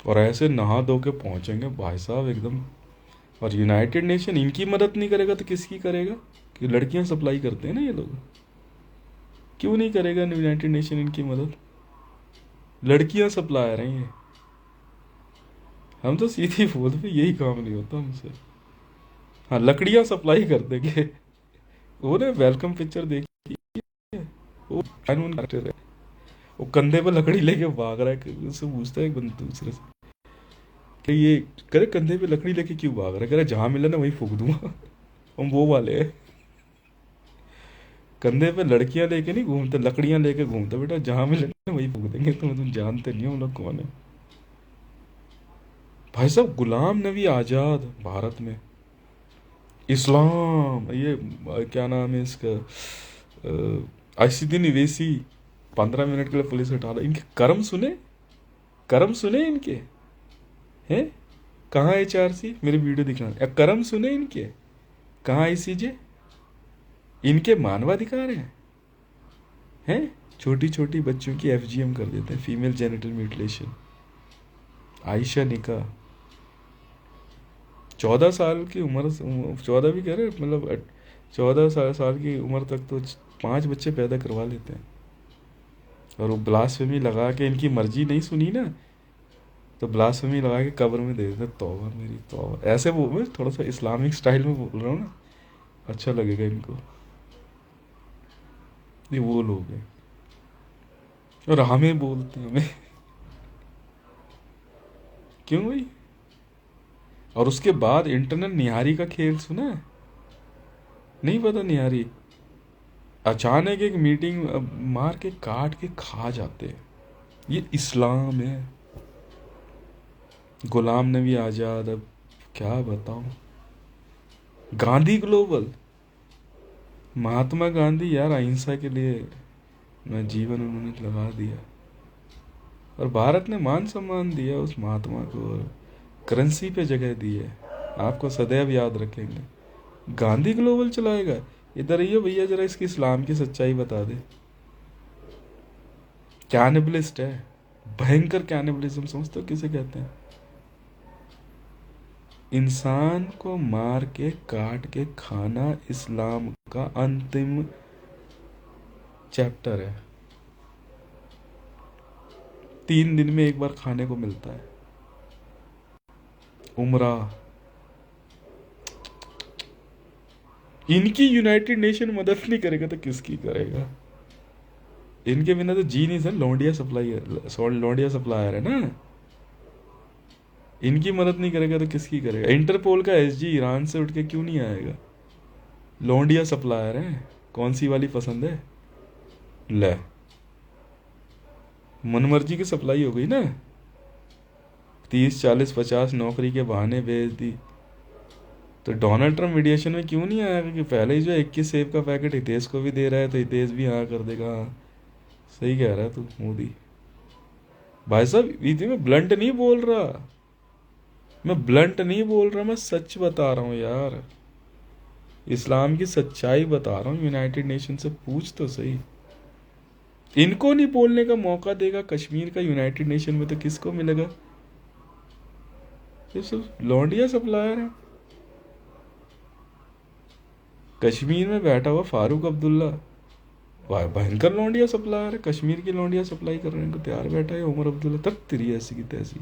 और ऐसे नहा धो के पहुंचेंगे भाई साहब एकदम। और यूनाइटेड नेशन इनकी मदद नहीं करेगा तो किसकी करेगा? कि लड़कियां सप्लाई करते हैं ना ये लोग, क्यों नहीं करेगा यूनाइटेड नेशन इनकी मदद? लड़कियां सप्लाई रही हैं। हम तो सीधी बोल पे, यही काम नहीं होता हमसे। हाँ, लकड़ियां सप्लाई कर देंगे। वो ना वेलकम पिक्चर देखी है? वो कानून एक्टर है, वो कंधे पे लकड़ी लेके भाग रहा है, उससे पूछता है एक बंदा दूसरे से कि ये करे कंधे पे लकड़ी लेके क्यों भाग रहा है? कह रहा जहां मिला ना वहीं फूक दूंगा। हम वो वाले हैं, कंधे पे लड़कियां लेके नहीं घूमते, लकड़ियां लेके घूमते। बेटा जहां मिले ना वहीं फूक देंगे। तुम जानते नहीं हो हम लोग कौन है। भाई साहब, गुलाम नबी आजाद भारत में, इस्लाम ये क्या नाम है इसका, आइसिद्दीन अवैसी 15 मिनट के लिए पुलिस हटा लो। इनके कर्म सुने, कर्म सुने इनके हैं? कहाँ HRC? मेरी वीडियो दिखाना। कर्म सुने इनके? कहाँ ICJ? इनके मानवाधिकार हैं? छोटी छोटी बच्चों की FGM कर देते हैं, फीमेल जेनिटल म्यूटिलेशन। आयशा निका 14 साल की उम्र, 14 भी कह रहे, मतलब 14 साल की उम्र तक तो 5 बच्चे पैदा करवा लेते हैं। और वो ब्लास्फेमी लगा के, इनकी मर्जी नहीं सुनी ना तो ब्लास्फेमी लगा के कब्र में दे देते। तौबा मेरी तौबा। ऐसे वो मैं थोड़ा सा इस्लामिक स्टाइल में बोल रहा हूँ ना, अच्छा लगेगा इनको। ये वो लोग हैं और हमें बोलते हैं हमें। क्यों भाई? और उसके बाद इंटरनल निहारी का खेल सुना है? नहीं पता? निहारी अचानक एक मीटिंग मार के काट के खा जाते हैं। ये इस्लाम है। गुलाम नबी आजाद, अब क्या बताऊं। गांधी ग्लोबल, महात्मा गांधी यार अहिंसा के लिए मैं जीवन उन्होंने लगा दिया, और भारत ने मान सम्मान दिया उस महात्मा को, और करेंसी पे जगह दी है। आपको सदैव याद रखेंगे। गांधी ग्लोबल चलाएगा। इधर आइए भैया, जरा इसकी इस्लाम की सच्चाई बता दे। कैनिबलिस्ट है, भयंकर कैनिबलिज्म। समझते हो किसे कहते हैं? इंसान को मार के काट के खाना इस्लाम का अंतिम चैप्टर है। 3 दिन में एक बार खाने को मिलता है। उमरा, इनकी यूनाइटेड नेशन मदद नहीं करेगा तो किसकी करेगा? इनके बिना तो जी नहीं सर। लौंडिया सप्लायर है ना। इनकी मदद नहीं करेगा तो किसकी करेगा? इंटरपोल का एसजी ईरान से उठ के क्यों नहीं आएगा? लौंडिया सप्लायर है। कौन सी वाली पसंद है? ले, मनमर्जी की सप्लाई हो गई ना। 30, 40, 50 नौकरी के बहाने भेज दी। तो डोनाल्ड ट्रम्प मीडिएशन में क्यों नहीं आया कि पहले ही जो 21 सेब का पैकेट हितेश को भी दे रहा है, तो हितेश भी हाँ कर देगा। हाँ, सही कह रहा है तू मोदी। भाई साहब, इतनी मैं ब्लंट नहीं बोल रहा, मैं सच बता रहा हूँ यार। इस्लाम की सच्चाई बता रहा हूँ। यूनाइटेड नेशन से पूछ तो सही। इनको नहीं बोलने का मौका देगा कश्मीर का यूनाइटेड नेशन में, तो किसको मिलेगा? ये सब लौंडिया सप्लायर है। कश्मीर में बैठा हुआ फारूक अब्दुल्ला भयंकर लौंडिया सप्लायर है। कश्मीर की लौंडिया सप्लाई करने को तैयार बैठा है उमर अब्दुल्ला। तक तेरी ऐसी की तैसी।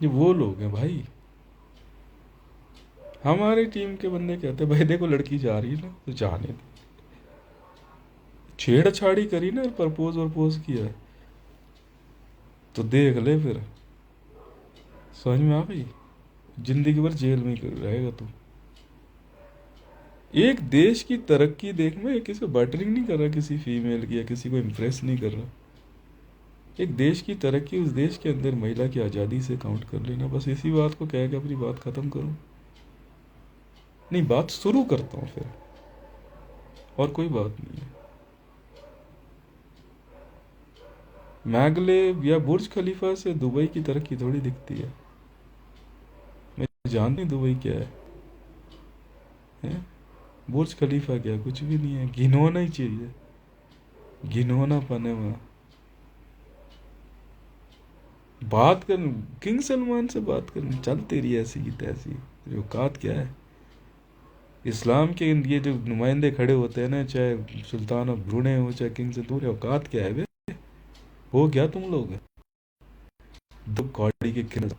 ये वो लोग हैं भाई। हमारी टीम के बंदे कहते भाई देखो लड़की जा रही है ना, तो जाने दे। छेड़छाड़ी करी ना, प्रपोज किया, तो देख ले फिर समझ में आ गई। जिंदगी भर जेल में रहेगा तू। एक देश की तरक्की देख, मैं किसी को बटरिंग नहीं कर रहा, किसी फीमेल की, या किसी को इम्प्रेस नहीं कर रहा। एक देश की तरक्की उस देश के अंदर महिला की आज़ादी से काउंट कर लेना। बस इसी बात को कह के अपनी बात खत्म करूं। नहीं, बात शुरू करता हूं फिर, और कोई बात नहीं है। मैगले या बुर्ज खलीफा से दुबई की तरक्की थोड़ी दिखती है। मैं जानती हूं दुबई क्या है? बुर्ज खलीफा क्या, कुछ भी नहीं है। घिनौना ही चाहिए, घिनौना पने वहां। बात कर, किंग सलमान से बात करनी, चल तेरी ऐसी की तैसी। तेरी औकात क्या है? इस्लाम के ये जो नुमाइंदे खड़े होते हैं ना, चाहे सुल्तान ऑफ ब्रुनेई हो चाहे किंग से, तुम्हारी औकात क्या है बे? हो क्या तुम लोग? दो कौड़ी के किन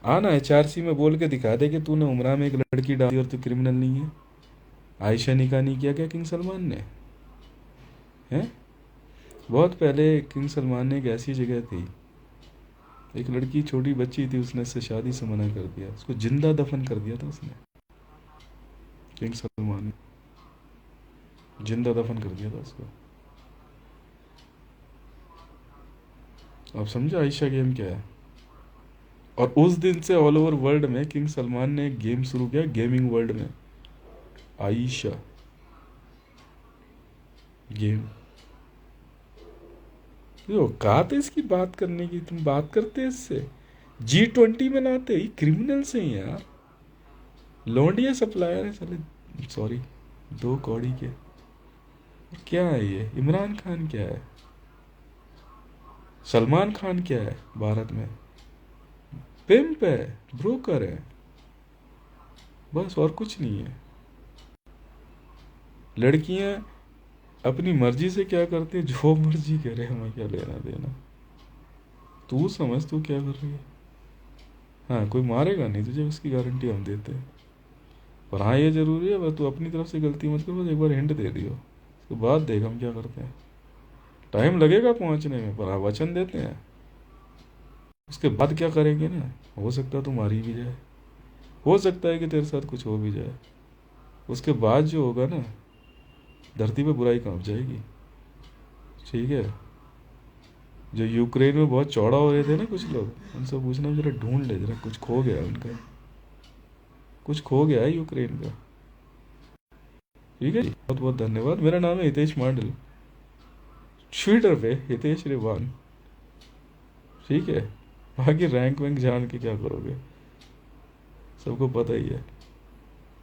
आना HRC में बोल के दिखा दे कि तूने उमरा में एक लड़की डाली और तू क्रिमिनल नहीं है। आयशा निकाह नहीं किया क्या किंग सलमान ने? हैं? बहुत पहले किंग सलमान ने एक ऐसी जगह थी, एक लड़की छोटी बच्ची थी, उसने उससे शादी से मना कर दिया, उसको जिंदा दफन कर दिया था उसने। किंग सलमान ने जिंदा दफन कर दिया था उसको। आप समझे आयशा गेम क्या है? और उस दिन से ऑल ओवर वर्ल्ड में किंग सलमान ने एक गेम शुरू किया, गेमिंग वर्ल्ड में, आयशा गेम। ये औकात है इसकी बात करने की? तुम बात करते हैं इससे? G20 में लाते ही क्रिमिनल से ही यार। लौंडिया सप्लायर है साले, सॉरी, दो कौड़ी के। क्या है ये? इमरान खान क्या है? सलमान खान क्या है भारत में? पिम्प है, ब्रोकर है, बस, और कुछ नहीं है। लड़कियां अपनी मर्जी से क्या करती है, जो मर्जी करे, हमें क्या लेना देना। तू समझ तू क्या कर रही है। हाँ, कोई मारेगा नहीं तुझे, उसकी गारंटी हम देते हैं। पर हाँ, ये जरूरी है बस तू अपनी तरफ से गलती मत कर, बस एक बार हिंट दे दियो, उसके बाद देख हम क्या करते हैं। टाइम लगेगा पहुंचने में, पर हाँ वचन देते हैं। उसके बाद क्या करेंगे ना, हो सकता है तू मारी भी जाए, हो सकता है कि तेरे साथ कुछ हो भी जाए। उसके बाद जो होगा ना, धरती पे बुराई कांप जाएगी। ठीक है? जो यूक्रेन में बहुत चौड़ा हो रहे थे ना कुछ लोग, उनसे पूछना जरा, ढूंढ ले जरा, कुछ खो गया उनका, कुछ खो गया है यूक्रेन का। ठीक है जी, बहुत बहुत धन्यवाद। मेरा नाम है हितेश मांडल, ट्विटर पे हितेश रिवान। ठीक है, बाकी रैंक वैंक जान के क्या करोगे, सबको पता ही है।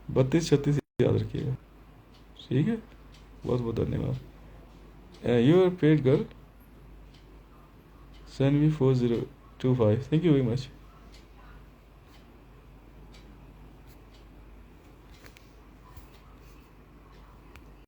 32-36 याद रखिएगा। ठीक है, बहुत बहुत धन्यवाद। You are paid girl, send me 4025, thank you very much.